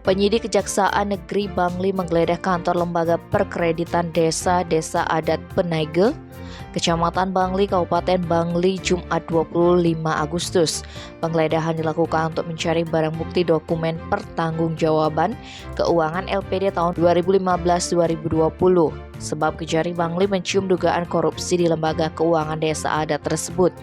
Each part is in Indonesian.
Penyidik Kejaksaan Negeri Bangli menggeledah kantor Lembaga Perkreditan Desa Adat Penaige, Kecamatan Bangli, Kabupaten Bangli, Jumat 25 Agustus. Penggeledahan dilakukan untuk mencari barang bukti dokumen pertanggungjawaban keuangan LPD tahun 2015-2020. Sebab Kejari Bangli mencium dugaan korupsi di Lembaga Keuangan Desa Adat tersebut.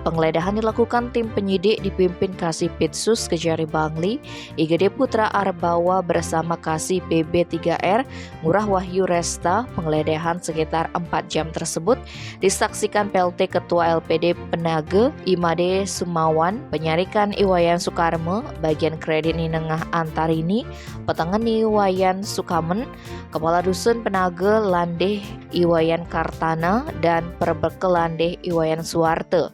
Penggeledahan dilakukan tim penyidik dipimpin Kasih Pitsus Kejari Bangli, IGD Putra Arbawa bersama Kasih PB3R, Ngurah Wahyu Resta. Penggeledahan sekitar 4 jam tersebut disaksikan PLT Ketua LPD Penaige, Imade Sumawan, Penyarikan Iwayan Sukarme, Bagian Kredit Ninengah Antarini, Petengeni Iwayan Sukamen, Kepala Dusun Penaige Landeh Iwayan Kartana, dan Perbeke Landeh Iwayan Suwarte.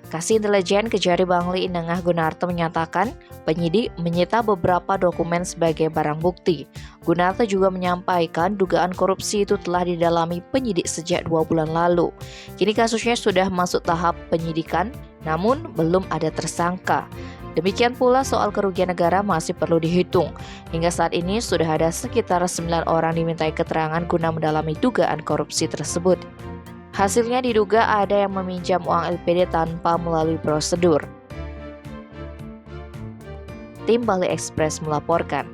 Kasih Intelijen Kejari Bangli Inengah Gunarto menyatakan penyidik menyita beberapa dokumen sebagai barang bukti. Gunarto juga menyampaikan dugaan korupsi itu telah didalami penyidik sejak 2 bulan lalu. Kini kasusnya sudah masuk tahap penyidikan, namun belum ada tersangka. Demikian pula soal kerugian negara masih perlu dihitung. Hingga saat ini sudah ada sekitar 9 orang dimintai keterangan guna mendalami dugaan korupsi tersebut. Hasilnya diduga ada yang meminjam uang LPD tanpa melalui prosedur. Tim Bali Express melaporkan.